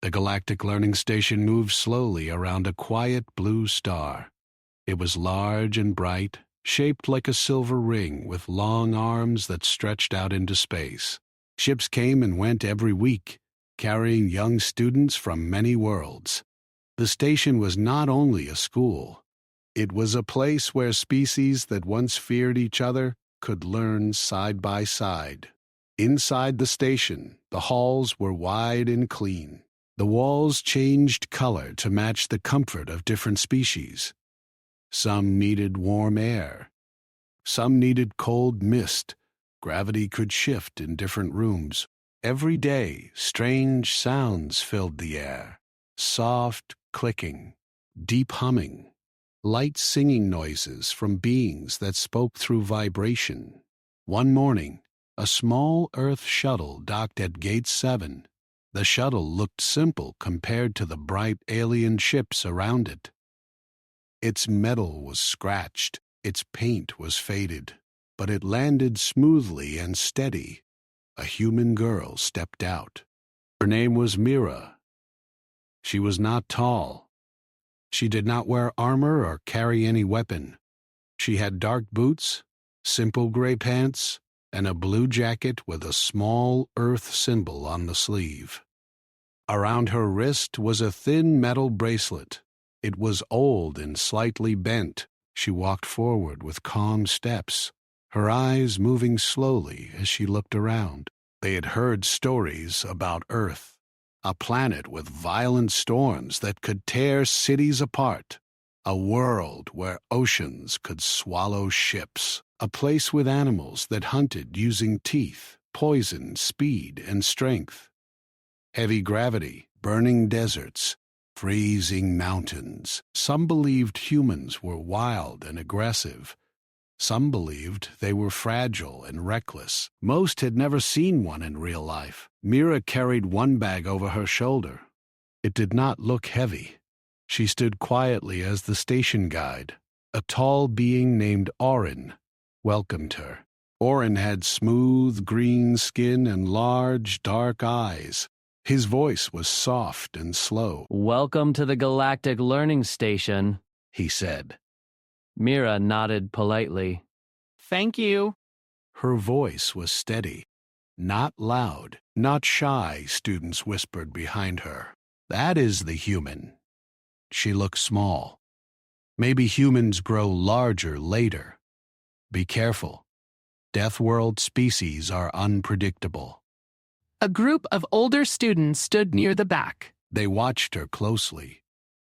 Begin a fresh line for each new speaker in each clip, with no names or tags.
The Galactic Learning Station moved slowly around a quiet blue star. It was large and bright, shaped like a silver ring with long arms that stretched out into space. Ships came and went every week, carrying young students from many worlds. The station was not only a school. It was a place where species that once feared each other could learn side by side. Inside the station, the halls were wide and clean. The walls changed color to match the comfort of different species. Some needed warm air. Some needed cold mist. Gravity could shift in different rooms. Every day, strange sounds filled the air. Soft clicking, deep humming, light singing noises from beings that spoke through vibration. One morning, a small Earth shuttle docked at Gate 7. The shuttle looked simple compared to the bright alien ships around it. Its metal was scratched, its paint was faded, but it landed smoothly and steady. A human girl stepped out. Her name was Mira. She was not tall. She did not wear armor or carry any weapon. She had dark boots, simple gray pants, and a blue jacket with a small Earth symbol on the sleeve. Around her wrist was a thin metal bracelet. It was old and slightly bent. She walked forward with calm steps, her eyes moving slowly as she looked around. They had heard stories about Earth, a planet with violent storms that could tear cities apart, a world where oceans could swallow ships, a place with animals that hunted using teeth, poison, speed, and strength. Heavy gravity, burning deserts, freezing mountains. Some believed humans were wild and aggressive. Some believed they were fragile and reckless. Most had never seen one in real life. Mira carried one bag over her shoulder. It did not look heavy. She stood quietly as the station guide. A tall being named Orin welcomed her. Orin had smooth green skin and large, dark eyes. His voice was soft and slow.
"Welcome to the Galactic Learning Station,"
he said.
Mira nodded politely. "Thank you."
Her voice was steady. Not loud, not shy, students whispered behind her. That is the human. She looked small. Maybe humans grow larger later. Be careful. Deathworld species are unpredictable.
A group of older students stood near the back.
They watched her closely.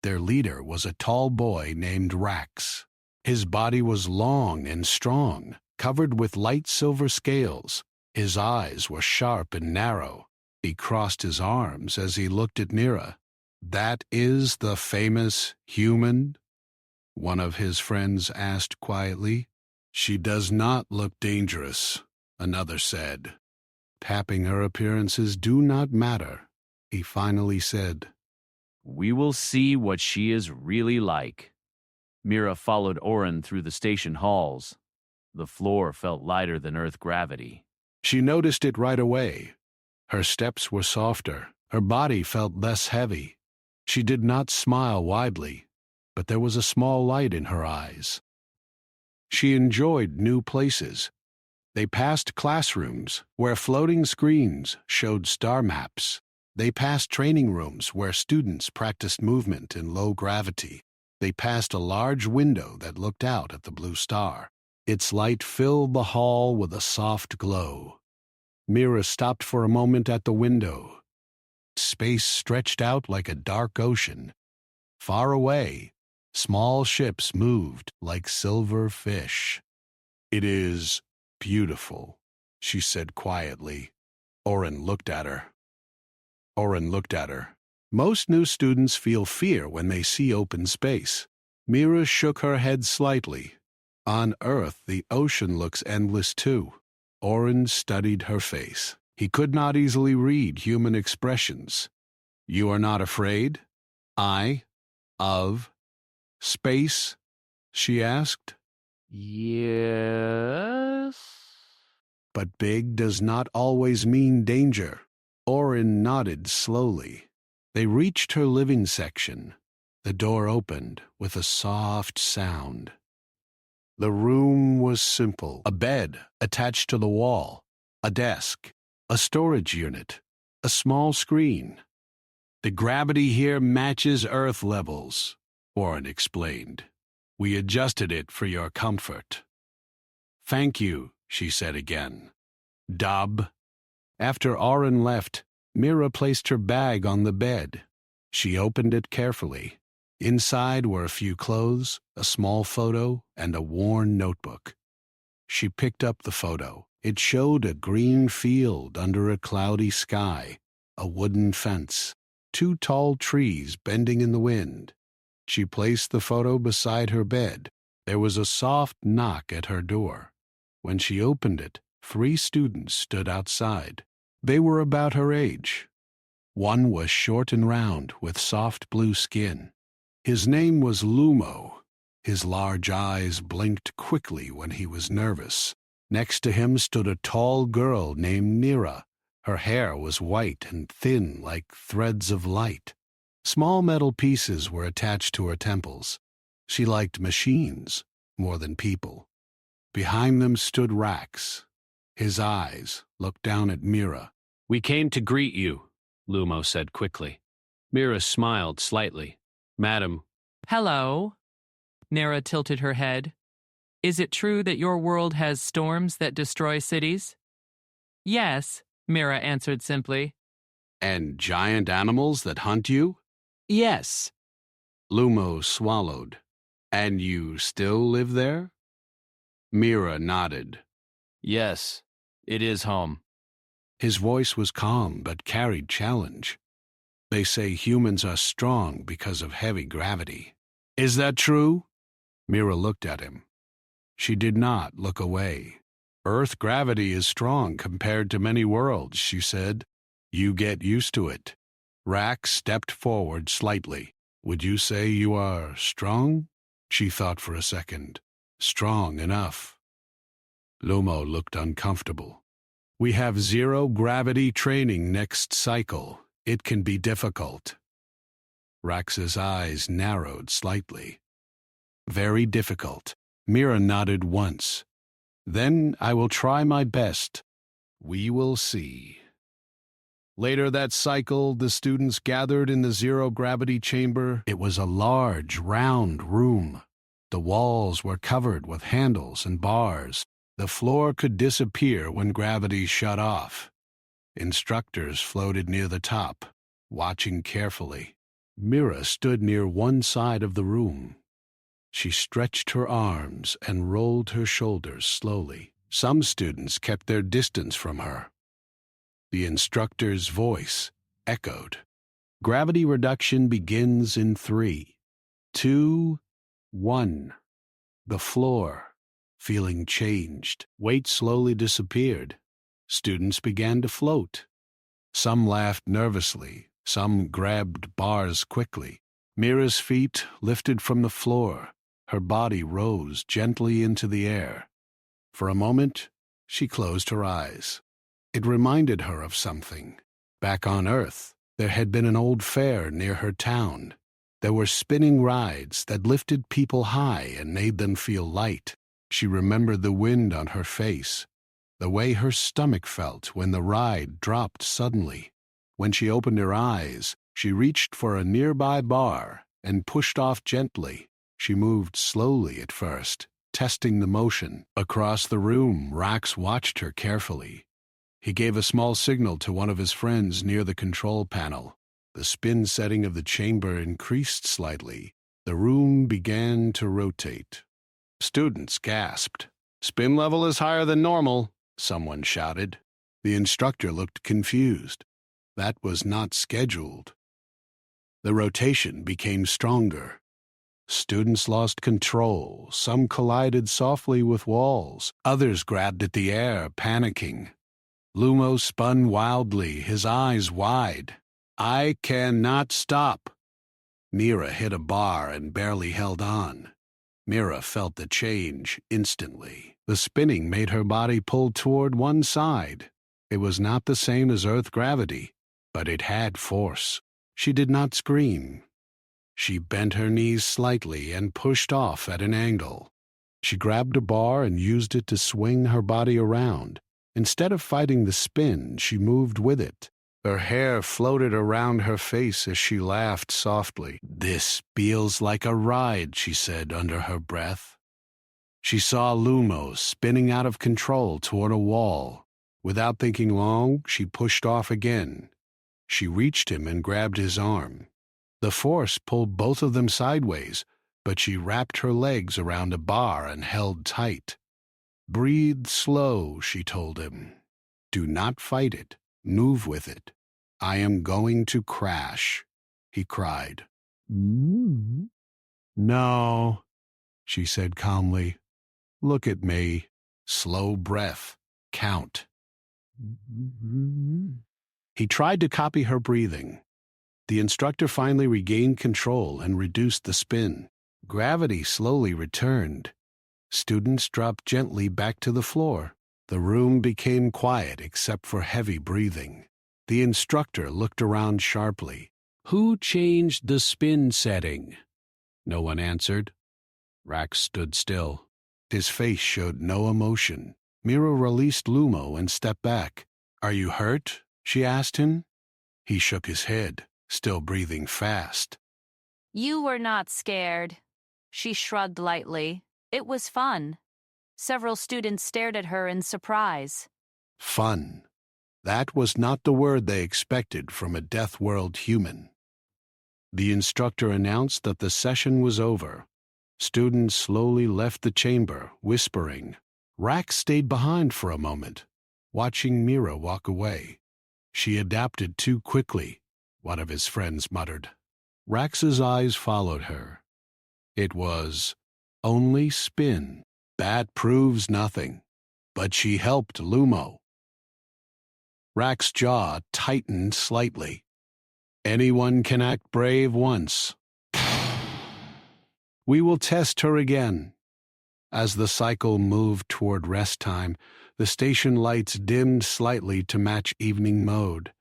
Their leader was a tall boy named Rax. His body was long and strong, covered with light silver scales. His eyes were sharp and narrow. He crossed his arms as he looked at Mira. "That is the famous human?" one of his friends asked quietly. "She does not look dangerous," another said. "Tapping her appearances do not matter," he finally said.
"We will see what she is really like." Mira followed Orin through the station halls. The floor felt lighter than Earth gravity.
She noticed it right away. Her steps were softer. Her body felt less heavy. She did not smile widely, but there was a small light in her eyes. She enjoyed new places. They passed classrooms where floating screens showed star maps. They passed training rooms where students practiced movement in low gravity. They passed a large window that looked out at the blue star. Its light filled the hall with a soft glow. Mira stopped for a moment at the window. Space stretched out like a dark ocean. Far away, small ships moved like silver fish. "It is beautiful," she said quietly. Orin looked at her. Most new students feel fear when they see open space. Mira shook her head slightly. On Earth, the ocean looks endless too. Orin studied her face. He could not easily read human expressions. "You are not afraid? Of space?" she asked.
"Yes."
But big does not always mean danger. Orin nodded slowly. They reached her living section. The door opened with a soft sound. The room was simple. A bed attached to the wall, a desk, a storage unit, a small screen. The gravity here matches Earth levels, Warren explained. We adjusted it for your comfort. Thank you, she said again. Dub. After Oren left, Mira placed her bag on the bed. She opened it carefully. Inside were a few clothes, a small photo, and a worn notebook. She picked up the photo. It showed a green field under a cloudy sky, a wooden fence, 2 tall trees bending in the wind. She placed the photo beside her bed. There was a soft knock at her door. When she opened it, 3 students stood outside. They were about her age. One was short and round, with soft blue skin. His name was Lumo. His large eyes blinked quickly when he was nervous. Next to him stood a tall girl named Mira. Her hair was white and thin like threads of light. Small metal pieces were attached to her temples. She liked machines more than people. Behind them stood Rax. His eyes looked down at Mira.
We came to greet you, Lumo said quickly. Mira smiled slightly. Madam.
Hello. Nera tilted her head. Is it true that your world has storms that destroy cities? Yes, Mira answered simply.
And giant animals that hunt you?
Yes.
Lumo swallowed. And you still live there? Mira nodded.
Yes, it is home.
His voice was calm but carried challenge. They say humans are strong because of heavy gravity. Is that true? Mira looked at him. She did not look away. Earth gravity is strong compared to many worlds, she said. You get used to it. Rax stepped forward slightly. Would you say you are strong? She thought for a second. Strong enough. Lumo looked uncomfortable. We have 0 gravity training next cycle. It can be difficult. Rax's eyes narrowed slightly. Very difficult. Mira nodded once. Then I will try my best. We will see. Later that cycle, the students gathered in the 0 gravity chamber. It was a large, round room. The walls were covered with handles and bars. The floor could disappear when gravity shut off. Instructors floated near the top, watching carefully. Mira stood near one side of the room. She stretched her arms and rolled her shoulders slowly. Some students kept their distance from her. The instructor's voice echoed. Gravity reduction begins in 3, 2, 1. The floor, feeling changed. Weight slowly disappeared. Students began to float. Some laughed nervously. Some grabbed bars quickly. Mira's feet lifted from the floor. Her body rose gently into the air. For a moment, she closed her eyes. It reminded her of something. Back on Earth, there had been an old fair near her town. There were spinning rides that lifted people high and made them feel light. She remembered the wind on her face, the way her stomach felt when the ride dropped suddenly. When she opened her eyes, she reached for a nearby bar and pushed off gently. She moved slowly at first, testing the motion. Across the room, Rax watched her carefully. He gave a small signal to one of his friends near the control panel. The spin setting of the chamber increased slightly. The room began to rotate. Students gasped. Spin level is higher than normal, someone shouted. The instructor looked confused. That was not scheduled. The rotation became stronger. Students lost control. Some collided softly with walls. Others grabbed at the air, panicking. Lumo spun wildly, his eyes wide. I cannot stop. Mira hit a bar and barely held on. Mira felt the change instantly. The spinning made her body pull toward one side. It was not the same as Earth gravity, but it had force. She did not scream. She bent her knees slightly and pushed off at an angle. She grabbed a bar and used it to swing her body around. Instead of fighting the spin, she moved with it. Her hair floated around her face as she laughed softly. "This feels like a ride," she said under her breath. She saw Lumo spinning out of control toward a wall. Without thinking long, she pushed off again. She reached him and grabbed his arm. The force pulled both of them sideways, but she wrapped her legs around a bar and held tight. "Breathe slow," she told him. "Do not fight it. Move with it." "I am going to crash," he cried. "No," she said calmly. "Look at me. Slow breath. Count." He tried to copy her breathing. The instructor finally regained control and reduced the spin. Gravity slowly returned. Students dropped gently back to the floor. The room became quiet except for heavy breathing. The instructor looked around sharply.
Who changed the spin setting? No one answered. Rax stood still.
His face showed no emotion. Mira released Lumo and stepped back. "Are you hurt?" she asked him. He shook his head, still breathing fast.
"You were not scared." She shrugged lightly. It was fun. Several students stared at her in surprise.
Fun. That was not the word they expected from a Deathworld human. The instructor announced that the session was over. Students slowly left the chamber, whispering. Rax stayed behind for a moment, watching Mira walk away. "She adapted too quickly," one of his friends muttered. Rax's eyes followed her. It was only spin. That proves nothing. But she helped Lumo. Rax's jaw tightened slightly. Anyone can act brave once. "We will test her again." As the cycle moved toward rest time, the station lights dimmed slightly to match evening mode.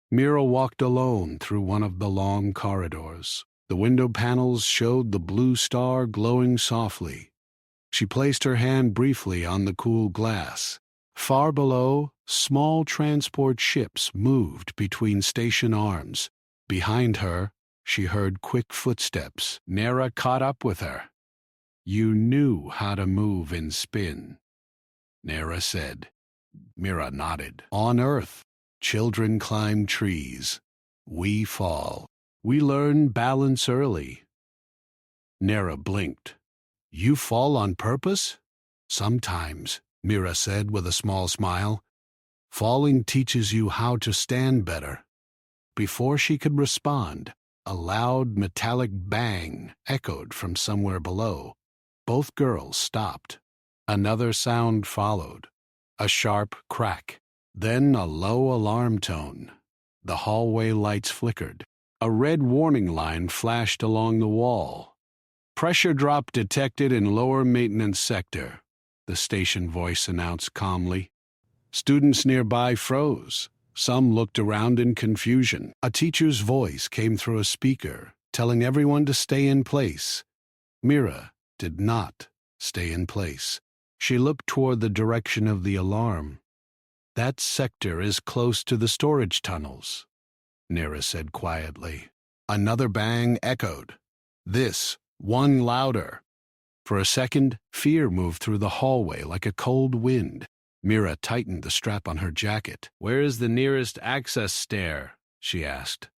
Mira walked alone through one of the long corridors. The window panels showed the blue star glowing softly. She placed her hand briefly on the cool glass. Far below, small transport ships moved between station arms. Behind her, she heard quick footsteps. Nera caught up with her. "You knew how to move in spin," Nera said. Mira nodded. "On Earth, children climb trees. We fall. We learn balance early." Nera blinked. "You fall on purpose?" "Sometimes," Mira said with a small smile. "Falling teaches you how to stand better." Before she could respond, a loud metallic bang echoed from somewhere below. Both girls stopped. Another sound followed, a sharp crack, then a low alarm tone. The hallway lights flickered. A red warning line flashed along the wall. "Pressure drop detected in lower maintenance sector," the station voice announced calmly. Students nearby froze. Some looked around in confusion. A teacher's voice came through a speaker, telling everyone to stay in place. Mira did not stay in place. She looked toward the direction of the alarm. "That sector is close to the storage tunnels," Nera said quietly. Another bang echoed. This one louder. For a second, fear moved through the hallway like a cold wind. Mira tightened the strap on her jacket.
"Where is the nearest access stair?" she asked.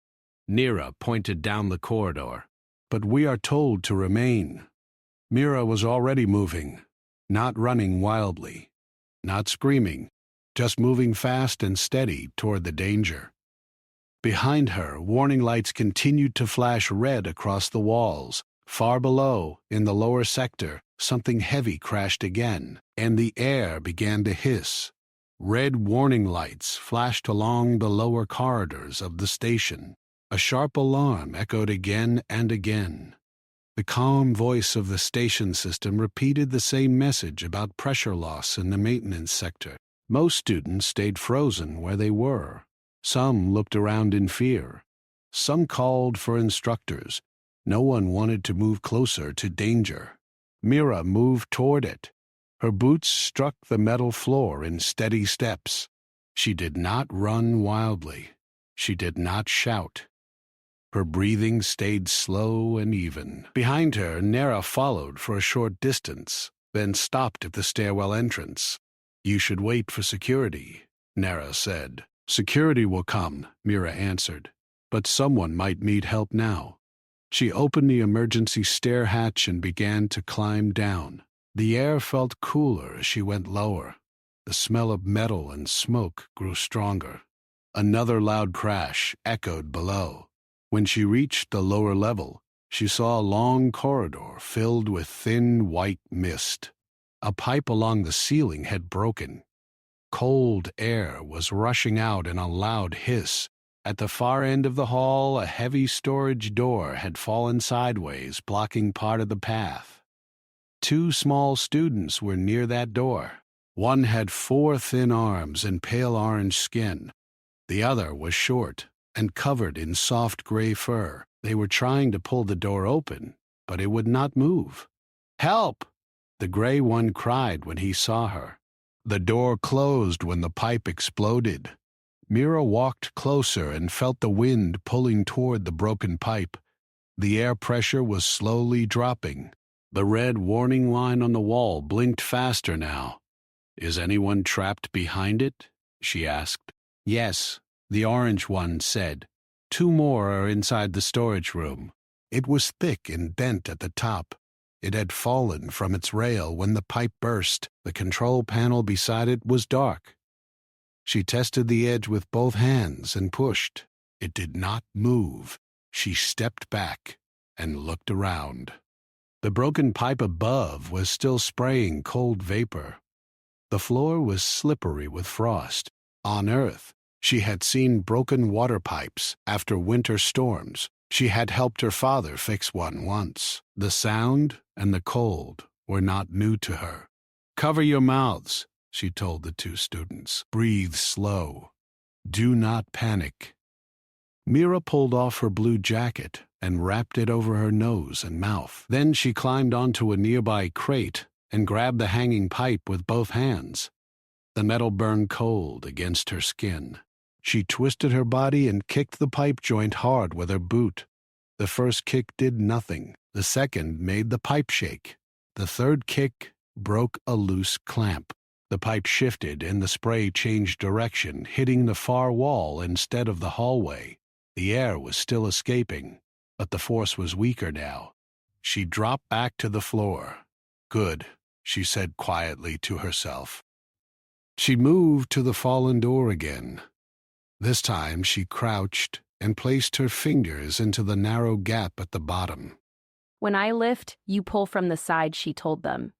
Nera pointed down the corridor.
"But we are told to remain." Mira was already moving, not running wildly, not screaming, just moving fast and steady toward the danger. Behind her, warning lights continued to flash red across the walls. Far below, in the lower sector, something heavy crashed again, and the air began to hiss. Red warning lights flashed along the lower corridors of the station. A sharp alarm echoed again and again. The calm voice of the station system repeated the same message about pressure loss in the maintenance sector. Most students stayed frozen where they were. Some looked around in fear. Some called for instructors. No one wanted to move closer to danger. Mira moved toward it. Her boots struck the metal floor in steady steps. She did not run wildly. She did not shout. Her breathing stayed slow and even. Behind her, Nera followed for a short distance, then stopped at the stairwell entrance. "You should wait for security," Nera said. "Security will come," Mira answered, "but someone might need help now." She opened the emergency stair hatch and began to climb down. The air felt cooler as she went lower. The smell of metal and smoke grew stronger. Another loud crash echoed below. When she reached the lower level, she saw a long corridor filled with thin white mist. A pipe along the ceiling had broken. Cold air was rushing out in a loud hiss. At the far end of the hall, a heavy storage door had fallen sideways, blocking part of the path. 2 small students were near that door. One had 4 thin arms and pale orange skin. The other was short and covered in soft gray fur. They were trying to pull the door open, but it would not move. "Help!" the gray one cried when he saw her. The door closed when the pipe exploded. Mira walked closer and felt the wind pulling toward the broken pipe. The air pressure was slowly dropping. The red warning line on the wall blinked faster now. "Is anyone trapped behind it?" she asked. "Yes," the orange one said. 2 more are inside the storage room." It was thick and bent at the top. It had fallen from its rail when the pipe burst. The control panel beside it was dark. She tested the edge with both hands and pushed. It did not move. She stepped back and looked around. The broken pipe above was still spraying cold vapor. The floor was slippery with frost. On Earth, she had seen broken water pipes after winter storms. She had helped her father fix one once. The sound and the cold were not new to her. "Cover your mouths," she told the 2 students. "Breathe slow. Do not panic." Mira pulled off her blue jacket and wrapped it over her nose and mouth. Then she climbed onto a nearby crate and grabbed the hanging pipe with both hands. The metal burned cold against her skin. She twisted her body and kicked the pipe joint hard with her boot. The first kick did nothing. The second made the pipe shake. The third kick broke a loose clamp. The pipe shifted and the spray changed direction, hitting the far wall instead of the hallway. The air was still escaping, but the force was weaker now. She dropped back to the floor. "Good," she said quietly to herself. She moved to the fallen door again. This time she crouched and placed her fingers into the narrow gap at the bottom.
"When I lift, you pull from the side," she told them.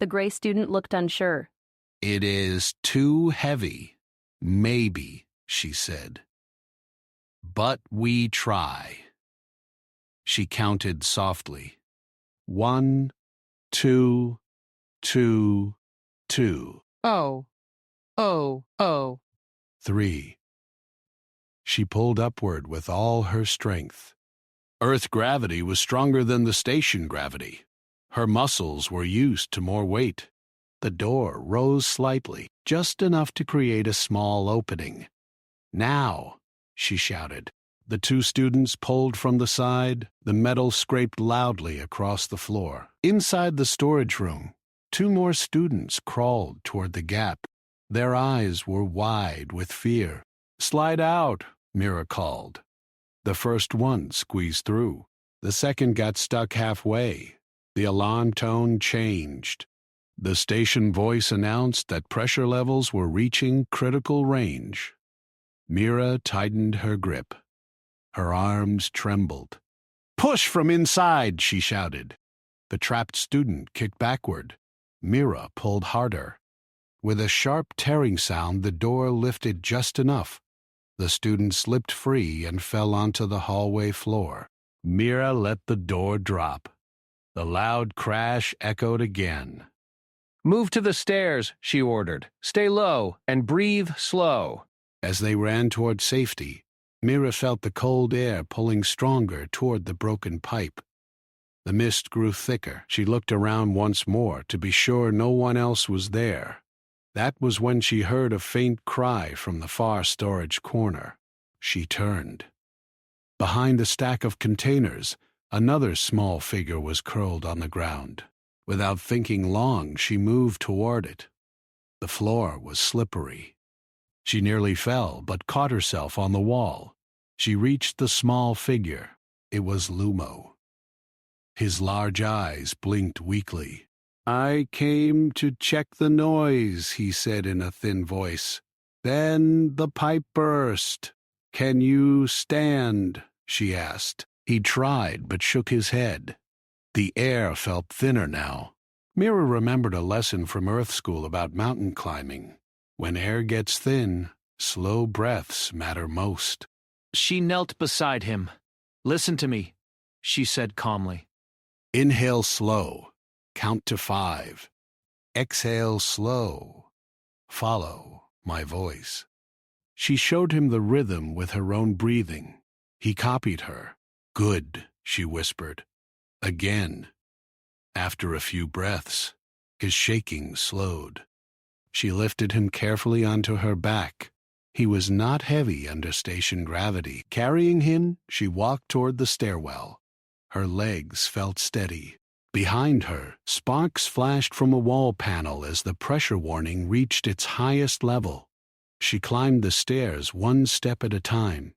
The gray student looked unsure.
"It is too heavy, maybe," she said. "But we try." She counted softly. 1, 2, 2, 2.
Oh, oh, oh.
3. She pulled upward with all her strength. Earth gravity was stronger than the station gravity. Her muscles were used to more weight. The door rose slightly, just enough to create a small opening. "Now," she shouted. The 2 students pulled from the side. The metal scraped loudly across the floor. Inside the storage room, 2 more students crawled toward the gap. Their eyes were wide with fear. "Slide out," Mira called. The first one squeezed through. The second got stuck halfway. The alarm tone changed. The station voice announced that pressure levels were reaching critical range. Mira tightened her grip. Her arms trembled. "Push from inside," she shouted. The trapped student kicked backward. Mira pulled harder. With a sharp tearing sound, the door lifted just enough. The student slipped free and fell onto the hallway floor. Mira let the door drop. The loud crash echoed again.
"Move to the stairs," she ordered. "Stay low and breathe slow."
As they ran toward safety, Mira felt the cold air pulling stronger toward the broken pipe. The mist grew thicker. She looked around once more to be sure no one else was there. That was when she heard a faint cry from the far storage corner. She turned. Behind the stack of containers, another small figure was curled on the ground. Without thinking long, she moved toward it. The floor was slippery. She nearly fell, but caught herself on the wall. She reached the small figure. It was Lumo. His large eyes blinked weakly. "I came to check the noise," he said in a thin voice. "Then the pipe burst. Can you stand?" she asked. He tried, but shook his head. The air felt thinner now. Mira remembered a lesson from Earth School about mountain climbing. When air gets thin, slow breaths matter most.
She knelt beside him. "Listen to me," she said calmly.
"Inhale slow. Count to 5. Exhale slow. Follow my voice." She showed him the rhythm with her own breathing. He copied her. "Good," she whispered. Again. After a few breaths, his shaking slowed. She lifted him carefully onto her back. He was not heavy under station gravity. Carrying him, she walked toward the stairwell. Her legs felt steady. Behind her, sparks flashed from a wall panel as the pressure warning reached its highest level. She climbed the stairs one step at a time.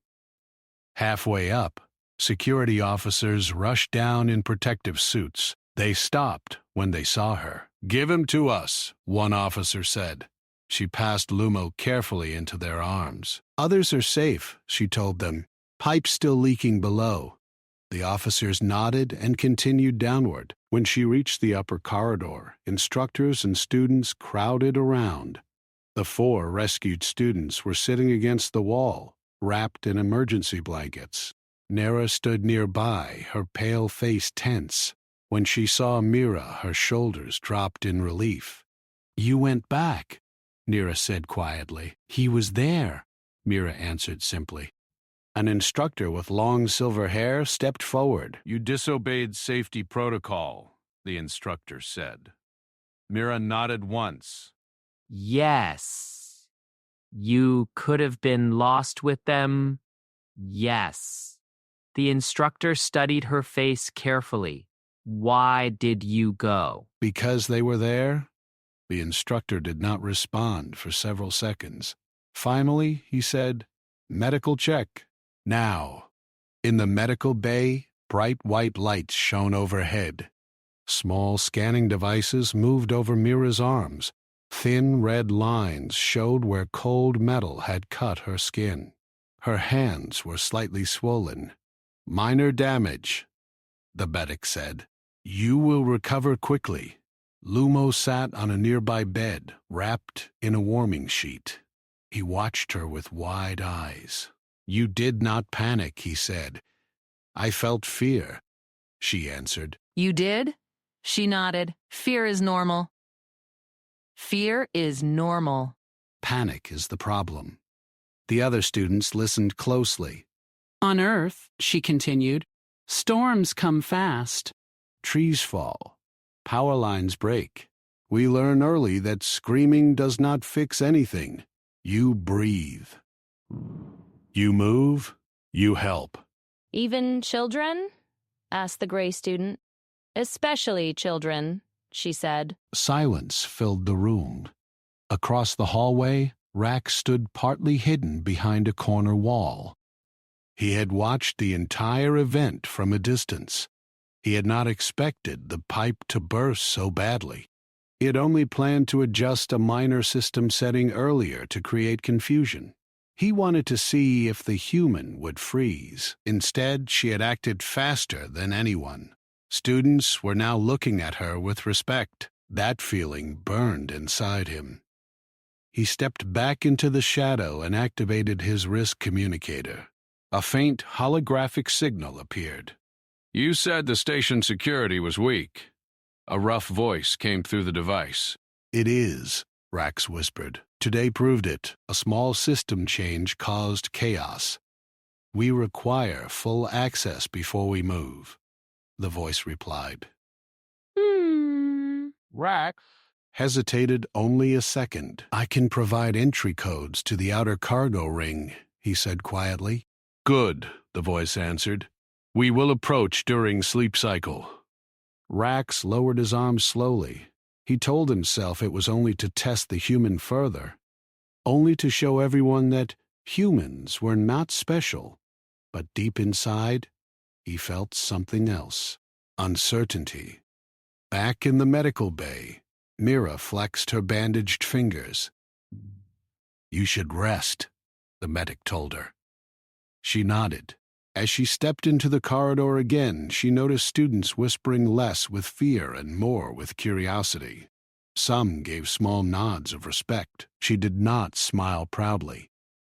Halfway up, security officers rushed down in protective suits. They stopped when they saw her. "Give him to us," one officer said. She passed Lumo carefully into their arms. "Others are safe," she told them. "Pipe's still leaking below." The officers nodded and continued downward. When she reached the upper corridor, instructors and students crowded around. The 4 rescued students were sitting against the wall, wrapped in emergency blankets. Nera stood nearby, her pale face tense. When she saw Mira, her shoulders dropped in relief. "You went back," Nera said quietly. "He was there," Mira answered simply. An instructor with long silver hair stepped forward.
"You disobeyed safety protocol," the instructor said. Mira nodded once.
Yes. You could have been lost with them? Yes. The instructor studied her face carefully. Why did you go?
"Because they were there?" The instructor did not respond for several seconds. Finally, he said, "Medical check. Now." In the medical bay, bright white lights shone overhead. Small scanning devices moved over Mira's arms. Thin red lines showed where cold metal had cut her skin. Her hands were slightly swollen. "Minor damage," the medic said. "You will recover quickly." Lumo sat on a nearby bed, wrapped in a warming sheet. He watched her with wide eyes. "You did not panic," he said. "I felt fear," she answered.
You did? She nodded. Fear is normal. Fear is normal.
Panic is the problem. The other students listened closely.
"On Earth," she continued, "storms come fast."
Trees fall. Power lines break. We learn early that screaming does not fix anything. You breathe. You move. You help.
Even children? Asked the gray student. Especially children, she said.
Silence filled the room. Across the hallway, Rack stood partly hidden behind a corner wall. He had watched the entire event from a distance. He had not expected the pipe to burst so badly. He had only planned to adjust a minor system setting earlier to create confusion. He wanted to see if the human would freeze. Instead, she had acted faster than anyone. Students were now looking at her with respect. That feeling burned inside him. He stepped back into the shadow and activated his risk communicator. A faint holographic signal appeared. "You said the station security was weak." A rough voice came through the device. "It is," Rax whispered. "Today proved it. A small system change caused chaos." We require full access before we move, the voice replied.
Rax
Hesitated only a second. I can provide entry codes to the outer cargo ring, he said quietly. Good, the voice answered. We will approach during sleep cycle. Rax lowered his arms slowly. He told himself it was only to test the human further, only to show everyone that humans were not special. But deep inside, he felt something else. Uncertainty. Back in the medical bay, Mira flexed her bandaged fingers. You should rest, the medic told her. She nodded. As she stepped into the corridor again, she noticed students whispering less with fear and more with curiosity. Some gave small nods of respect. She did not smile proudly.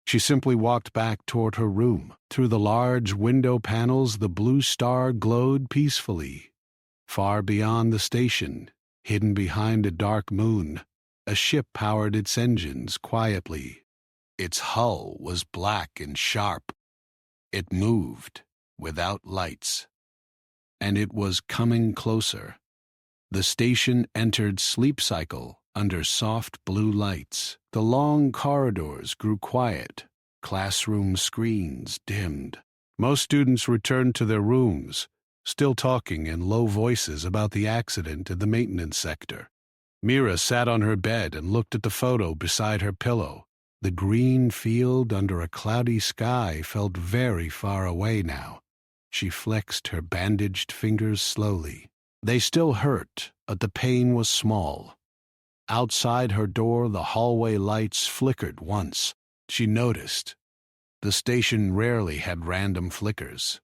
She simply walked back toward her room. Through the large window panels, the blue star glowed peacefully. Far beyond the station, hidden behind a dark moon, a ship powered its engines quietly. Its hull was black and sharp. It moved without lights. And it was coming closer. The station entered sleep cycle under soft blue lights. The long corridors grew quiet. Classroom screens dimmed. Most students returned to their rooms, still talking in low voices about the accident in the maintenance sector. Mira sat on her bed and looked at the photo beside her pillow. The green field under a cloudy sky felt very far away now. She flexed her bandaged fingers slowly. They still hurt, but the pain was small. Outside her door, the hallway lights flickered once. She noticed. The station rarely had random flickers.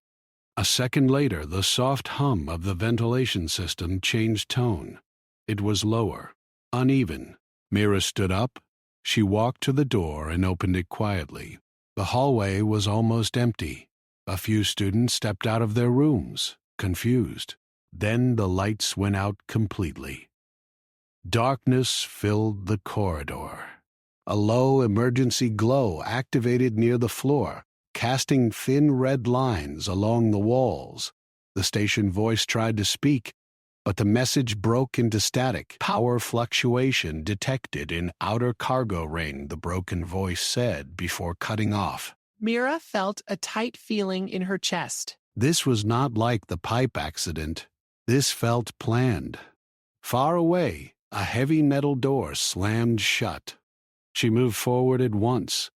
A second later, the soft hum of the ventilation system changed tone. It was lower, uneven. Mira stood up. She walked to the door and opened it quietly. The hallway was almost empty. A few students stepped out of their rooms, confused. Then the lights went out completely. Darkness filled the corridor. A low emergency glow activated near the floor, casting thin red lines along the walls. The station voice tried to speak, but the message broke into static. Power fluctuation detected in outer cargo ring, the broken voice said before cutting off.
Mira felt a tight feeling in her chest.
This was not like the pipe accident. This felt planned. Far away, a heavy metal door slammed shut. She moved forward at once.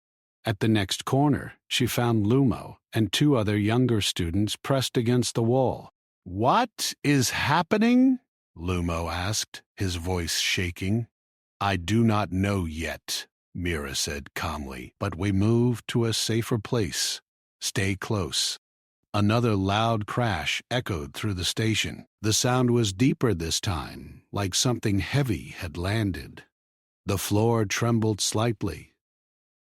At the next corner, she found Lumo and two other younger students pressed against the wall. What is happening? Lumo asked, his voice shaking. I do not know yet, Mira said calmly, but we move to a safer place. Stay close. Another loud crash echoed through the station. The sound was deeper this time, like something heavy had landed. The floor trembled slightly.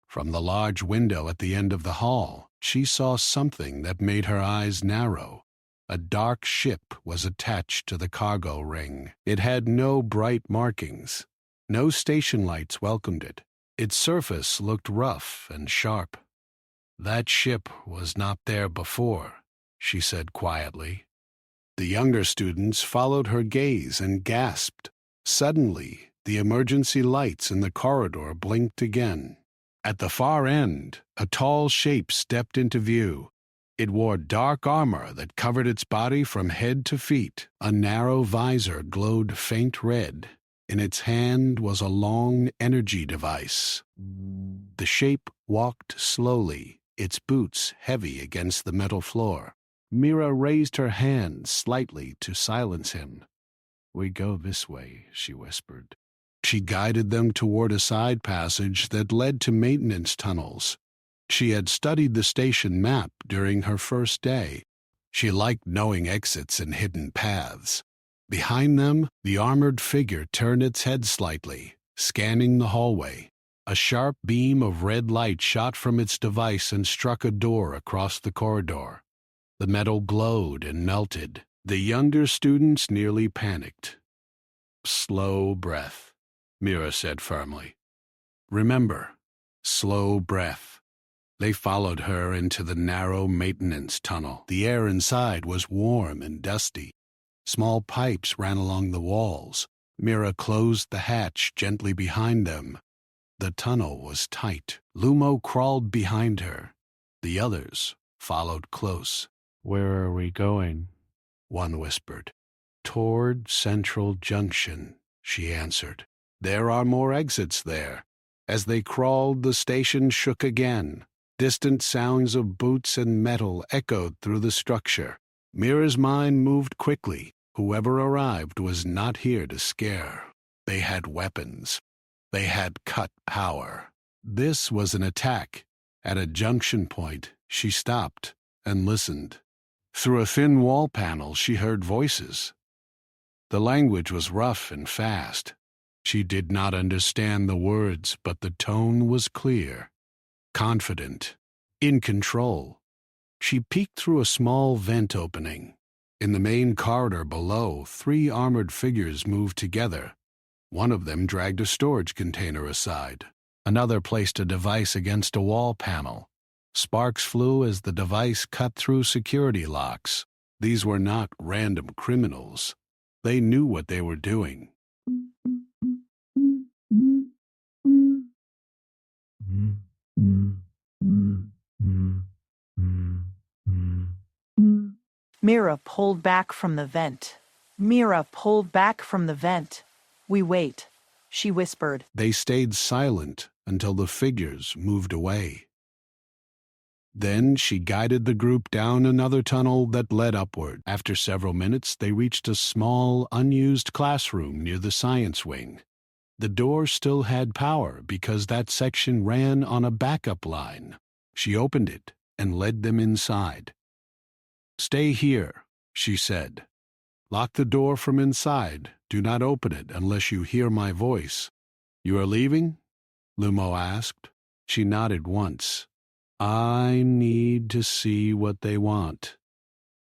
From the large window at the end of the hall, she saw something that made her eyes narrow. A dark ship was attached to the cargo ring. It had no bright markings. No station lights welcomed it. Its surface looked rough and sharp. That ship was not there before, she said quietly. The younger students followed her gaze and gasped. Suddenly, the emergency lights in the corridor blinked again. At the far end, a tall shape stepped into view. It wore dark armor that covered its body from head to feet. A narrow visor glowed faint red. In its hand was a long energy device. The shape walked slowly, its boots heavy against the metal floor. Mira raised her hand slightly to silence him. We go this way, she whispered. She guided them toward a side passage that led to maintenance tunnels. She had studied the station map during her first day. She liked knowing exits and hidden paths. Behind them, the armored figure turned its head slightly, scanning the hallway. A sharp beam of red light shot from its device and struck a door across the corridor. The metal glowed and melted. The younger students nearly panicked. Slow breath, Mira said firmly. Remember, slow breath. They followed her into the narrow maintenance tunnel. The air inside was warm and dusty. Small pipes ran along the walls. Mira closed the hatch gently behind them. The tunnel was tight. Lumo crawled behind her. The others followed close.
"Where are we going?"
One whispered. "Toward Central Junction," she answered. "There are more exits there." As they crawled, the station shook again. Distant sounds of boots and metal echoed through the structure. Mira's mind moved quickly. Whoever arrived was not here to scare. They had weapons. They had cut power. This was an attack. At a junction point, she stopped and listened. Through a thin wall panel, she heard voices. The language was rough and fast. She did not understand the words, but the tone was clear, confident, in control. She peeked through a small vent opening. In the main corridor below, 3 armored figures moved together. One of them dragged a storage container aside. Another placed a device against a wall panel. Sparks flew as the device cut through security locks. These were not random criminals. They knew what they were doing.
Mira pulled back from the vent. Mira pulled back from the vent. "We wait," she whispered.
They stayed silent until the figures moved away. Then she guided the group down another tunnel that led upward. After several minutes, they reached a small, unused classroom near the science wing. The door still had power because that section ran on a backup line. She opened it and led them inside. "Stay here," she said. "Lock the door from inside. Do not open it unless you hear my voice." "You are leaving?" Lumo asked. She nodded once. "I need to see what they want."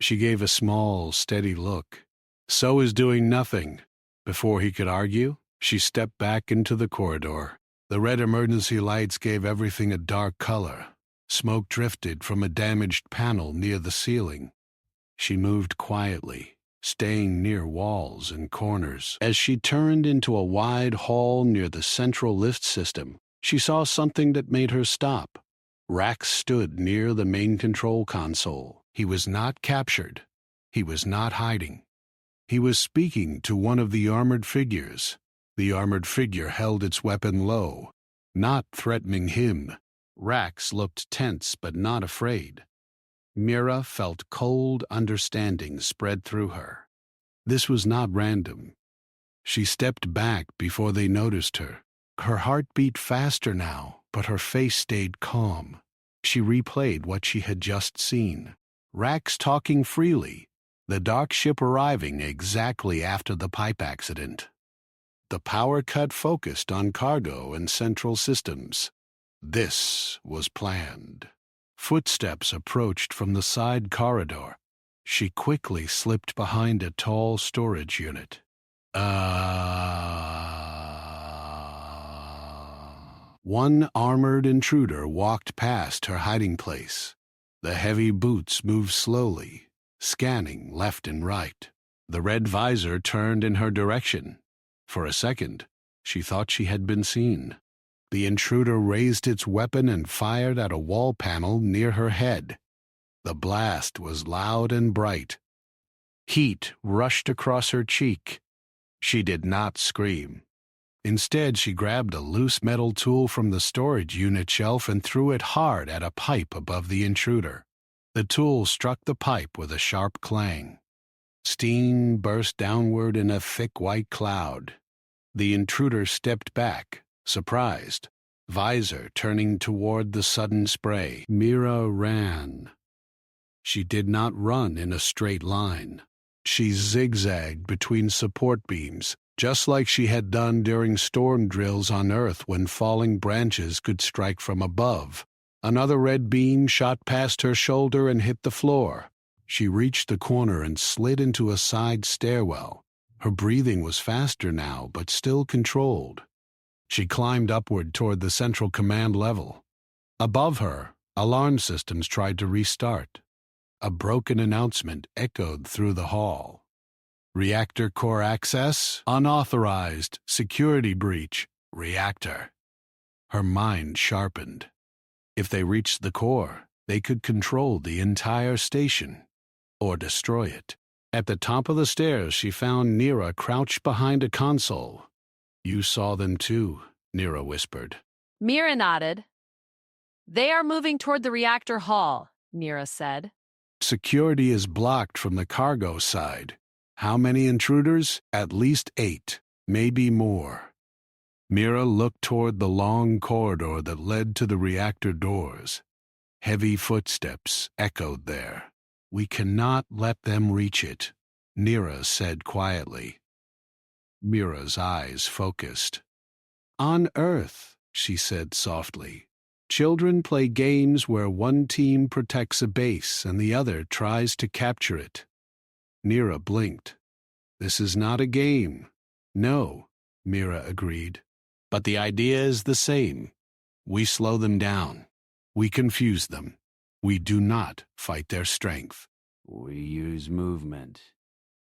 She gave a small, steady look. "So is doing nothing." Before he could argue, she stepped back into the corridor. The red emergency lights gave everything a dark color. Smoke drifted from a damaged panel near the ceiling. She moved quietly, staying near walls and corners. As she turned into a wide hall near the central lift system, she saw something that made her stop. Rax stood near the main control console. He was not captured. He was not hiding. He was speaking to one of the armored figures. The armored figure held its weapon low, not threatening him. Rax looked tense but not afraid. Mira felt cold understanding spread through her. This was not random. She stepped back before they noticed her. Her heart beat faster now, but her face stayed calm. She replayed what she had just seen. Rax talking freely, the dark ship arriving exactly after the pipe accident. The power cut focused on cargo and central systems. This was planned. Footsteps approached from the side corridor. She quickly slipped behind a tall storage unit. One armored intruder walked past her hiding place. The heavy boots moved slowly, scanning left and right. The red visor turned in her direction. For a second, she thought she had been seen. The intruder raised its weapon and fired at a wall panel near her head. The blast was loud and bright. Heat rushed across her cheek. She did not scream. Instead, she grabbed a loose metal tool from the storage unit shelf and threw it hard at a pipe above the intruder. The tool struck the pipe with a sharp clang. Steam burst downward in a thick white cloud. The intruder stepped back, surprised, visor turning toward the sudden spray. Mira ran. She did not run in a straight line. She zigzagged between support beams, just like she had done during storm drills on Earth when falling branches could strike from above. Another red beam shot past her shoulder and hit the floor. She reached the corner and slid into a side stairwell. Her breathing was faster now, but still controlled. She climbed upward toward the central command level. Above her, Alarm systems tried to restart. A broken announcement echoed through the hall. Reactor core access unauthorized. Security breach. Reactor. Her mind sharpened. If they reached the core, they could control the entire station. Or destroy it. At the top of the stairs, she found Nira crouched behind a console. You saw them too, Nira whispered.
Mira nodded. They are moving toward the reactor hall, Mira said.
Security is blocked from the cargo side. How many intruders? At least 8, maybe more. Mira looked toward the long corridor that led to the reactor doors. Heavy footsteps echoed there. We cannot let them reach it, Nira said quietly. Mira's eyes focused. On Earth, she said softly. Children play games where one team protects a base and the other tries to capture it. Nira blinked. This is not a game. No, Mira agreed. But the idea is the same. We slow them down. We confuse them. We do not fight their strength.
We use movement.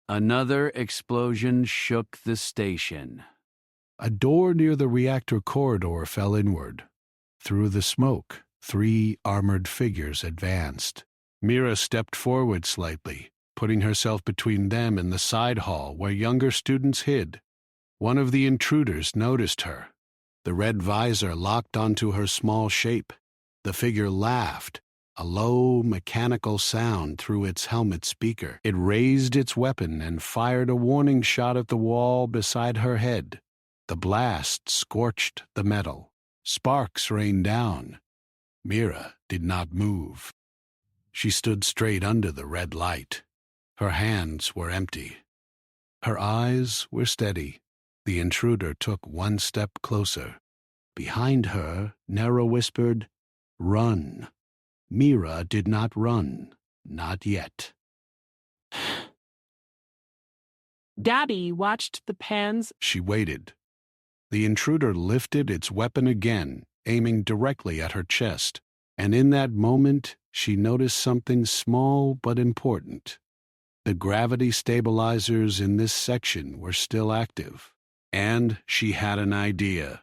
Another explosion shook the station.
A door near the reactor corridor fell inward. Through the smoke, 3 armored figures advanced. Mira stepped forward slightly, putting herself between them and the side hall where younger students hid. One of the intruders noticed her. The red visor locked onto her small shape. The figure laughed, a low, mechanical sound through its helmet speaker. It raised its weapon and fired a warning shot at the wall beside her head. The blast scorched the metal. Sparks rained down. Mira did not move. She stood straight under the red light. Her hands were empty. Her eyes were steady. The intruder took 1 step closer. Behind her, Nera whispered, "Run." Mira did not run. Not yet.
Gabby watched the pans.
She waited. The intruder lifted its weapon again, aiming directly at her chest, and in that moment she noticed something small but important. The gravity stabilizers in this section were still active, and she had an idea.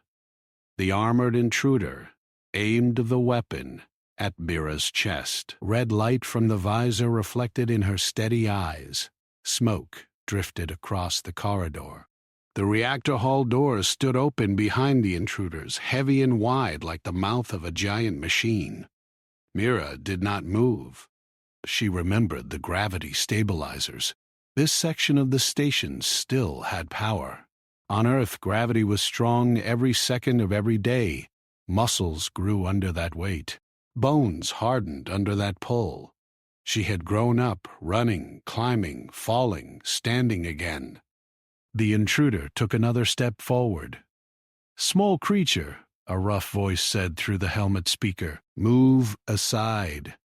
The armored intruder aimed the weapon at Mira's chest. Red light from the visor reflected in her steady eyes. Smoke drifted across the corridor. The reactor hall doors stood open behind the intruders, heavy and wide like the mouth of a giant machine. Mira did not move. She remembered the gravity stabilizers. This section of the station still had power. On Earth, gravity was strong every second of every day. Muscles grew under that weight. Bones hardened under that pull. She had grown up, running, climbing, falling, standing again. The intruder took another step forward. "Small creature," a rough voice said through the helmet speaker. "Move aside."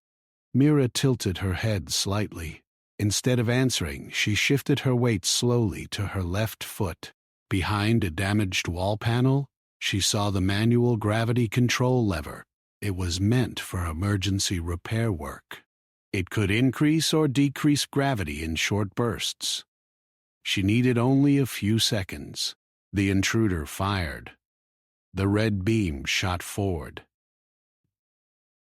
Mira tilted her head slightly. Instead of answering, she shifted her weight slowly to her left foot. Behind a damaged wall panel, she saw the manual gravity control lever. It was meant for emergency repair work. It could increase or decrease gravity in short bursts. She needed only a few seconds. The intruder fired. The red beam shot forward.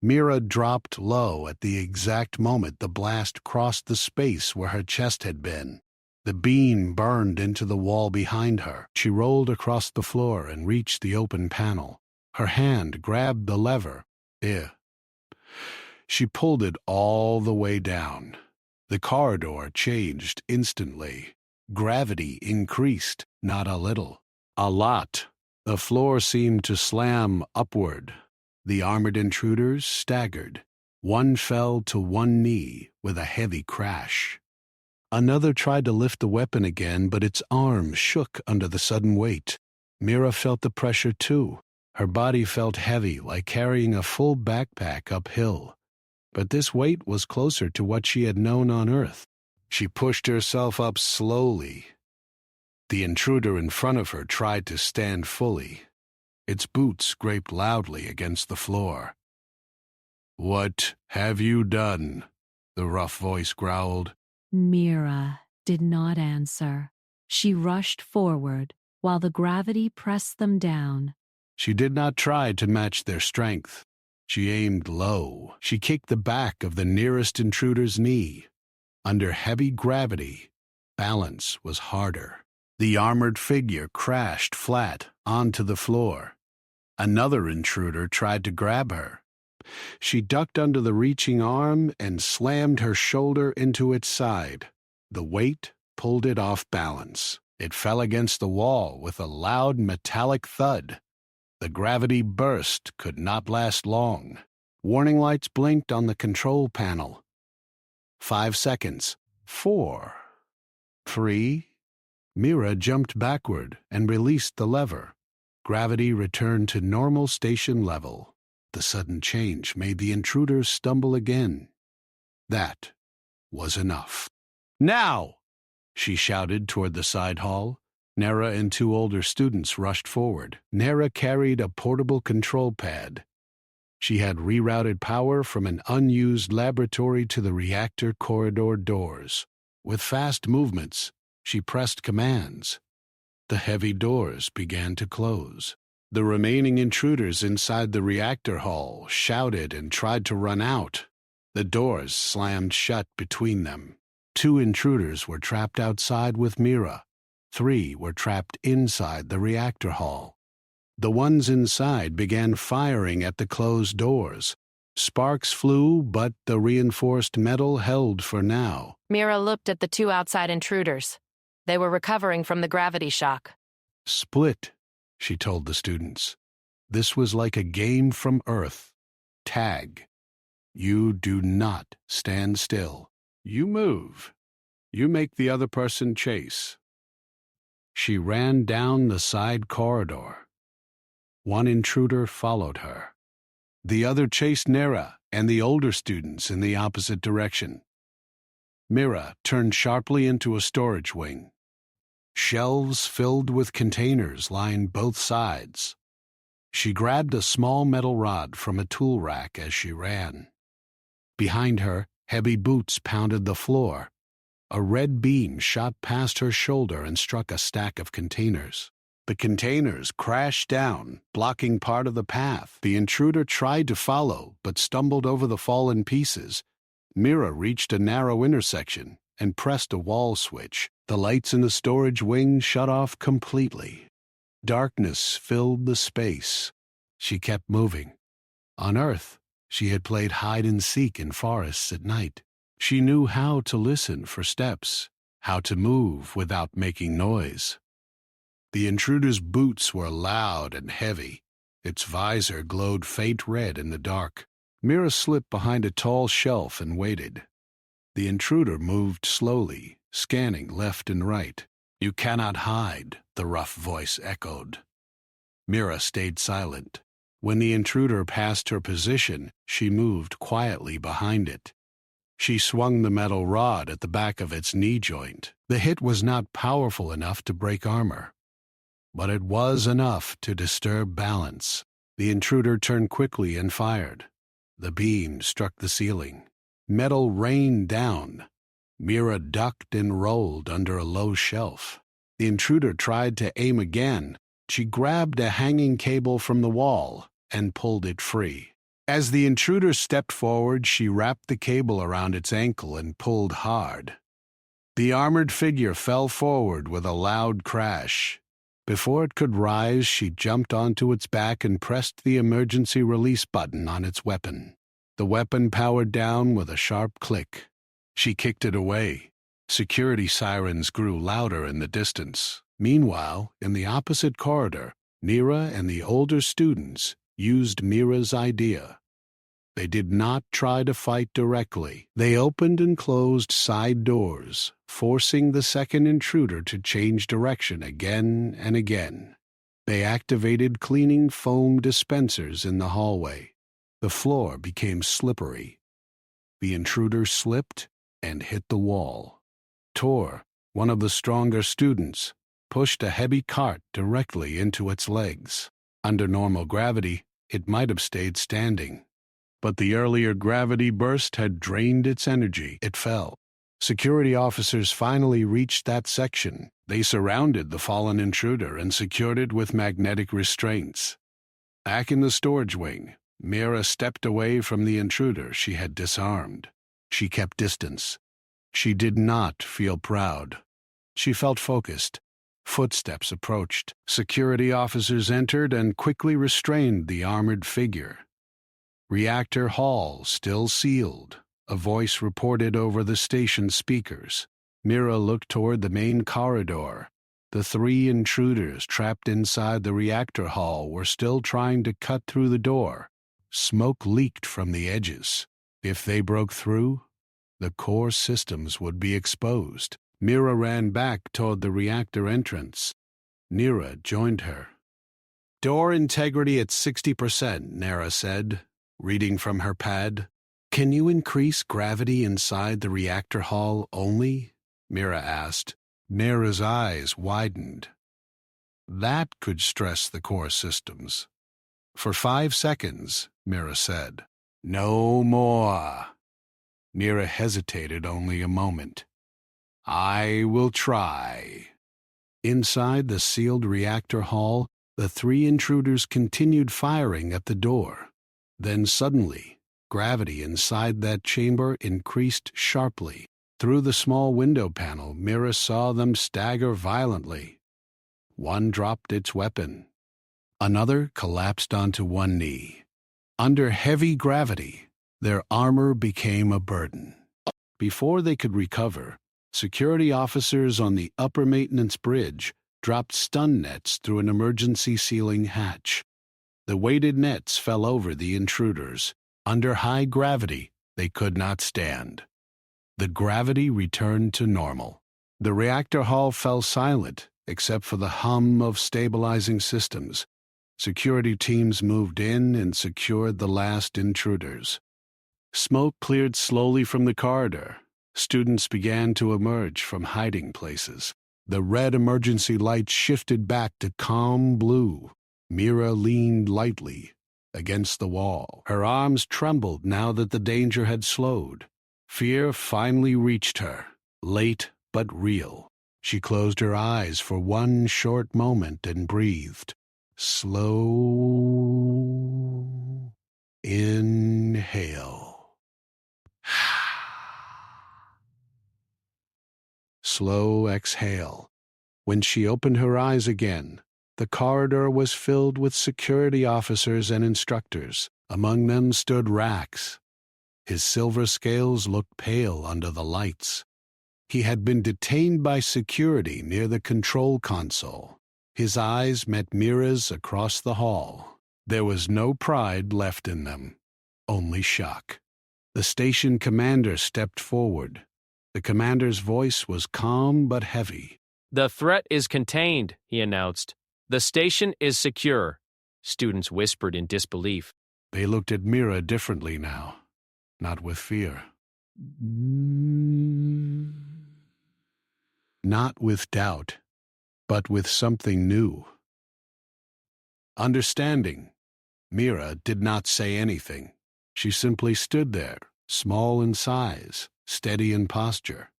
Mira dropped low at the exact moment the blast crossed the space where her chest had been. The beam burned into the wall behind her. She rolled across the floor and reached the open panel. Her hand grabbed the lever. She pulled it all the way down. The corridor changed instantly. Gravity increased, not a little. A lot. The floor seemed to slam upward. The armored intruders staggered. One fell to one knee with a heavy crash. Another tried to lift the weapon again, but its arm shook under the sudden weight. Mira felt the pressure too. Her body felt heavy, like carrying a full backpack uphill. But this weight was closer to what she had known on Earth. She pushed herself up slowly. The intruder in front of her tried to stand fully. Its boots scraped loudly against the floor. "What have you done?" the rough voice growled.
Mira did not answer. She rushed forward while the gravity pressed them down.
She did not try to match their strength. She aimed low. She kicked the back of the nearest intruder's knee. Under heavy gravity, balance was harder. The armored figure crashed flat onto the floor. Another intruder tried to grab her. She ducked under the reaching arm and slammed her shoulder into its side. The weight pulled it off balance. It fell against the wall with a loud metallic thud. The gravity burst could not last long. Warning lights blinked on the control panel. 5 seconds. 4. 3. Mira jumped backward and released the lever. Gravity returned to normal station level. The sudden change made the intruders stumble again. That was enough. "Now!" she shouted toward the side hall. Nera and 2 older students rushed forward. Nera carried a portable control pad. She had rerouted power from an unused laboratory to the reactor corridor doors. With fast movements, she pressed commands. The heavy doors began to close. The remaining intruders inside the reactor hall shouted and tried to run out. The doors slammed shut between them. 2 intruders were trapped outside with Mira. 3 were trapped inside the reactor hall. The ones inside began firing at the closed doors. Sparks flew, but the reinforced metal held for now.
Mira looked at the 2 outside intruders. They were recovering from the gravity shock.
"Split," she told the students. This was like a game from Earth. Tag. You do not stand still. You move. You make the other person chase. She ran down the side corridor. 1 intruder followed her. The other chased Nera and the older students in the opposite direction. Mira turned sharply into a storage wing. Shelves filled with containers lined both sides. She grabbed a small metal rod from a tool rack as she ran. Behind her, heavy boots pounded the floor. A red beam shot past her shoulder and struck a stack of containers. The containers crashed down, blocking part of the path. The intruder tried to follow, but stumbled over the fallen pieces. Mira reached a narrow intersection and pressed a wall switch. The lights in the storage wing shut off completely. Darkness filled the space. She kept moving. On Earth, she had played hide-and-seek in forests at night. She knew how to listen for steps, how to move without making noise. The intruder's boots were loud and heavy. Its visor glowed faint red in the dark. Mira slipped behind a tall shelf and waited. The intruder moved slowly, scanning left and right. "You cannot hide," the rough voice echoed. Mira stayed silent. When the intruder passed her position, she moved quietly behind it. She swung the metal rod at the back of its knee joint. The hit was not powerful enough to break armor, but it was enough to disturb balance. The intruder turned quickly and fired. The beam struck the ceiling. Metal rained down. Mira ducked and rolled under a low shelf. The intruder tried to aim again. She grabbed a hanging cable from the wall and pulled it free. As the intruder stepped forward, she wrapped the cable around its ankle and pulled hard. The armored figure fell forward with a loud crash. Before it could rise, she jumped onto its back and pressed the emergency release button on its weapon. The weapon powered down with a sharp click. She kicked it away. Security sirens grew louder in the distance. Meanwhile, in the opposite corridor, Nera and the older students used Mira's idea. They did not try to fight directly. They opened and closed side doors, forcing the second intruder to change direction again and again. They activated cleaning foam dispensers in the hallway. The floor became slippery. The intruder slipped and hit the wall. Tor, one of the stronger students, pushed a heavy cart directly into its legs. Under normal gravity, it might have stayed standing. but the earlier gravity burst had drained its energy. It fell. Security officers finally reached that section. They surrounded the fallen intruder and secured it with magnetic restraints. Back in the storage wing, Mira stepped away from the intruder she had disarmed. She kept distance. She did not feel proud. She felt focused. Footsteps approached. Security officers entered and quickly restrained the armored figure. Reactor hall still sealed. A voice reported over the station speakers. Mira looked toward the main corridor. The 3 intruders trapped inside the reactor hall were still trying to cut through the door. Smoke leaked from the edges. If they broke through, the core systems would be exposed. Mira ran back toward the reactor entrance. Nera joined her. "Door integrity at 60%, Nera said, reading from her pad. "Can you increase gravity inside the reactor hall only?" Mira asked. Nera's eyes widened. That could stress the core systems. "For 5 seconds, Mira said. "No more." Nera hesitated only a moment. "I will try." Inside the sealed reactor hall, the 3 intruders continued firing at the door. Then suddenly, gravity inside that chamber increased sharply. Through the small window panel, Mira saw them stagger violently. One dropped its weapon. Another collapsed onto one knee. Under heavy gravity, their armor became a burden. Before they could recover, security officers on the upper maintenance bridge dropped stun nets through an emergency sealing hatch. The weighted nets fell over the intruders. Under high gravity, they could not stand. The gravity returned to normal. The reactor hall fell silent, except for the hum of stabilizing systems. Security teams moved in and secured the last intruders. Smoke cleared slowly from the corridor. Students began to emerge from hiding places. The red emergency light shifted back to calm blue. Mira leaned lightly against the wall. Her arms trembled now that the danger had slowed. Fear finally reached her, late but real. She closed her eyes for one short moment and breathed. Slow inhale. Slow exhale. When she opened her eyes again, the corridor was filled with security officers and instructors. Among them stood Rax. His silver scales looked pale under the lights. He had been detained by security near the control console. His eyes met Mira's across the hall. There was no pride left in them, only shock. The station commander stepped forward. The commander's voice was calm but heavy.
"The threat is contained," he announced. "The station is secure." Students whispered in disbelief.
They looked at Mira differently now, not with fear. Not with doubt, but with something new. Understanding. Mira did not say anything. She simply stood there, small in size, steady in posture.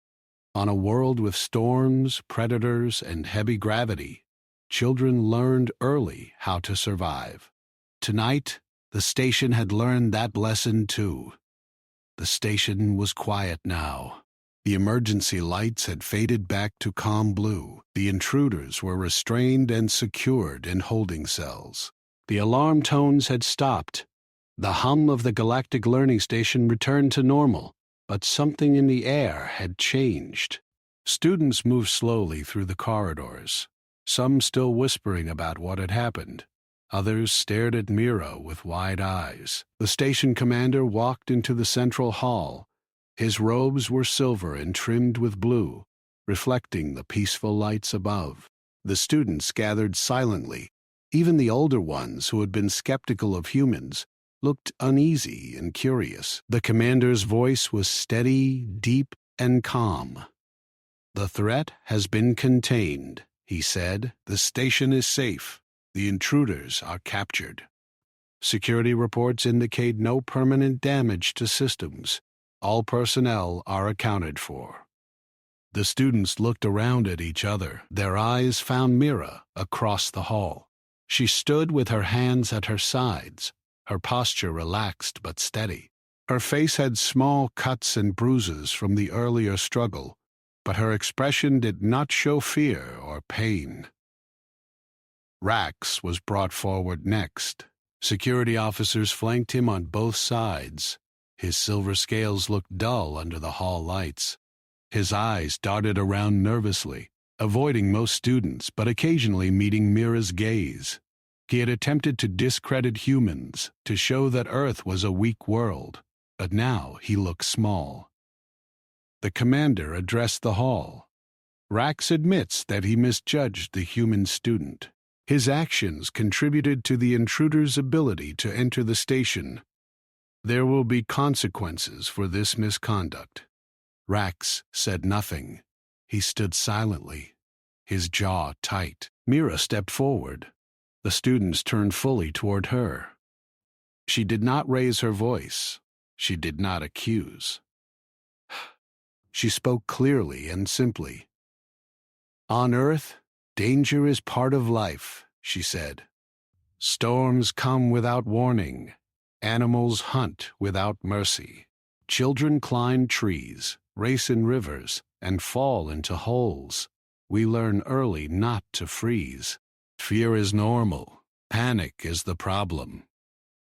On a world with storms, predators, and heavy gravity, children learned early how to survive. Tonight, the station had learned that lesson too. The station was quiet now. The emergency lights had faded back to calm blue. The intruders were restrained and secured in holding cells. The alarm tones had stopped. The hum of the galactic learning station returned to normal, but something in the air had changed. Students moved slowly through the corridors, some still whispering about what had happened. Others stared at Mira with wide eyes. The station commander walked into the central hall. His robes were silver and trimmed with blue, reflecting the peaceful lights above. The students gathered silently. Even the older ones, who had been skeptical of humans, looked uneasy and curious. The commander's voice was steady, deep, and calm. "The threat has been contained," he said. "The station is safe. The intruders are captured." Security reports indicate no permanent damage to systems. All personnel are accounted for. The students looked around at each other. Their eyes found Mira across the hall. She stood with her hands at her sides, her posture relaxed but steady. Her face had small cuts and bruises from the earlier struggle, but her expression did not show fear or pain. Rax was brought forward next. Security officers flanked him on both sides. His silver scales looked dull under the hall lights. His eyes darted around nervously, avoiding most students but occasionally meeting Mira's gaze. He had attempted to discredit humans, to show that Earth was a weak world, but now he looked small. The commander addressed the hall. Rax admits that he misjudged the human student. His actions contributed to the intruder's ability to enter the station. There will be consequences for this misconduct. Rax said nothing. He stood silently, his jaw tight. Mira stepped forward. The students turned fully toward her. She did not raise her voice. She did not accuse. She spoke clearly and simply. On Earth, danger is part of life, she said. Storms come without warning. Animals hunt without mercy. Children climb trees, race in rivers, and fall into holes. We learn early not to freeze. Fear is normal. Panic is the problem.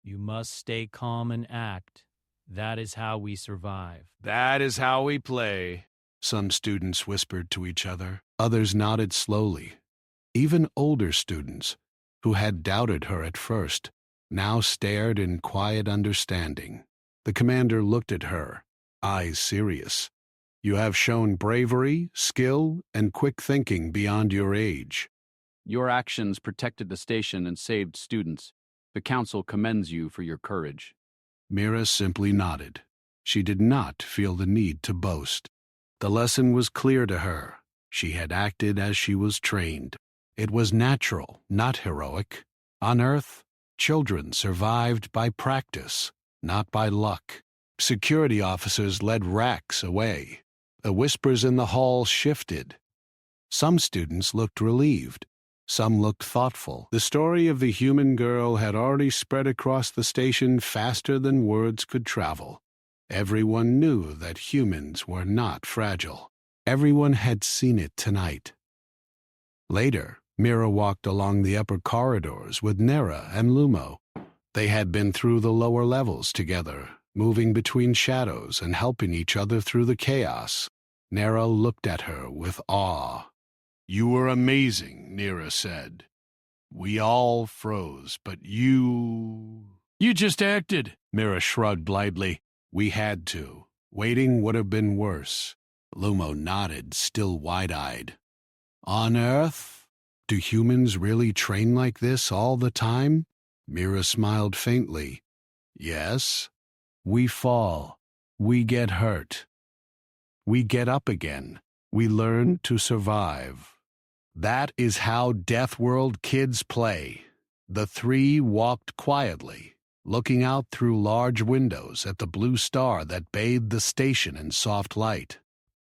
You must stay calm and act. That is how we survive.
That is how we play, some students whispered to each other. Others nodded slowly. Even older students, who had doubted her at first, now stared in quiet understanding. The commander looked at her, eyes serious. You have shown bravery, skill, and quick thinking beyond your age.
Your actions protected the station and saved students. The council commends you for your courage.
Mira simply nodded. She did not feel the need to boast. The lesson was clear to her. She had acted as she was trained. It was natural, not heroic. On Earth, children survived by practice, not by luck. Security officers led Rax away. The whispers in the hall shifted. Some students looked relieved. Some looked thoughtful. The story of the human girl had already spread across the station faster than words could travel. Everyone knew that humans were not fragile. Everyone had seen it tonight. Later, Mira walked along the upper corridors with Nera and Lumo. They had been through the lower levels together, moving between shadows and helping each other through the chaos. Nera looked at her with awe. You were amazing, Nera said. We all froze, but you...
You just acted.
Mira shrugged lightly. We had to. Waiting would have been worse. Lumo nodded, still wide-eyed. On Earth? Do humans really train like this all the time? Mira smiled faintly. Yes. We fall. We get hurt. We get up again. We learn to survive. That is how Deathworld kids play. The three walked quietly, looking out through large windows at the blue star that bathed the station in soft light.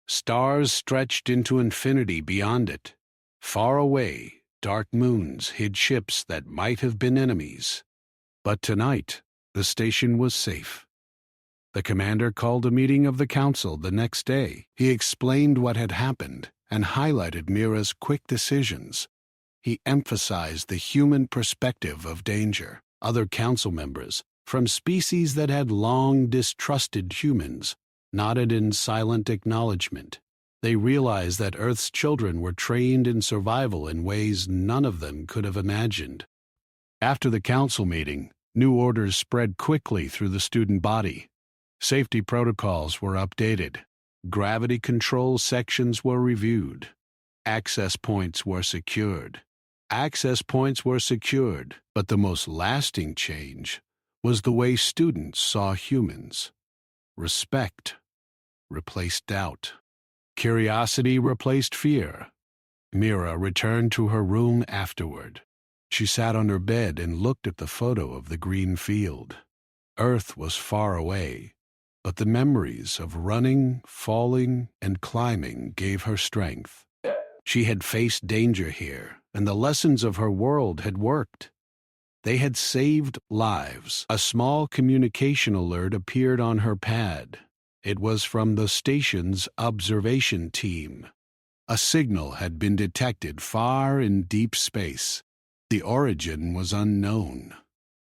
Stars stretched into infinity beyond it. Far away, dark moons hid ships that might have been enemies. But tonight, the station was safe. The commander called a meeting of the council the next day. He explained what had happened and highlighted Mira's quick decisions. He emphasized the human perspective of danger. Other council members, from species that had long distrusted humans, nodded in silent acknowledgement. They realized that Earth's children were trained in survival in ways none of them could have imagined. After the council meeting, new orders spread quickly through the student body. Safety protocols were updated. Gravity control sections were reviewed. Access points were secured. But the most lasting change was the way students saw humans. Respect replaced doubt. Curiosity replaced fear. Mira returned to her room afterward. She sat on her bed and looked at the photo of the green field. Earth was far away, but the memories of running, falling, and climbing gave her strength. She had faced danger here, and the lessons of her world had worked. They had saved lives. A small communication alert appeared on her pad. It was from the station's observation team. A signal had been detected far in deep space. The origin was unknown.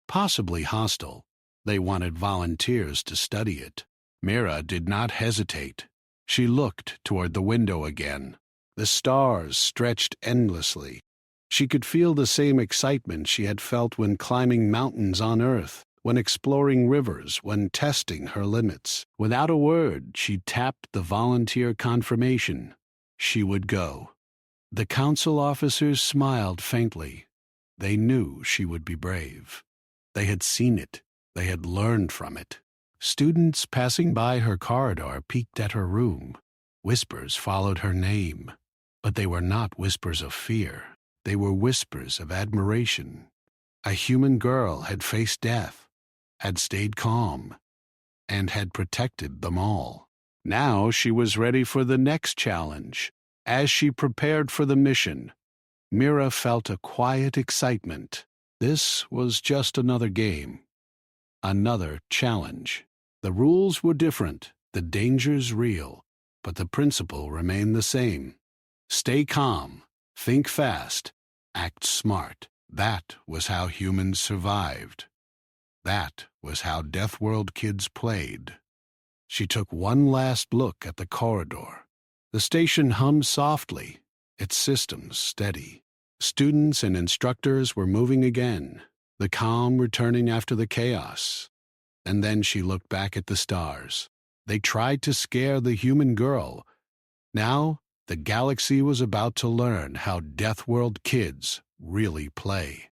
Possibly hostile. They wanted volunteers to study it. Mira did not hesitate. She looked toward the window again. The stars stretched endlessly. She could feel the same excitement she had felt when climbing mountains on Earth, when exploring rivers, when testing her limits. Without a word, she tapped the volunteer confirmation. She would go. The council officers smiled faintly. They knew she would be brave. They had seen it. They had learned from it. Students passing by her corridor peeked at her room. Whispers followed her name. But they were not whispers of fear. They were whispers of admiration. A human girl had faced death, had stayed calm, and had protected them all. Now she was ready for the next challenge. As she prepared for the mission, Mira felt a quiet excitement. This was just another game, another challenge. The rules were different, the dangers real, but the principle remained the same. Stay calm, think fast, act smart. That was how humans survived. That was how Deathworld kids played. She took one last look at the corridor. The station hummed softly, its systems steady. Students and instructors were moving again, the calm returning after the chaos. And then she looked back at the stars. They tried to scare the human girl. Now, the galaxy was about to learn how Deathworld kids really play.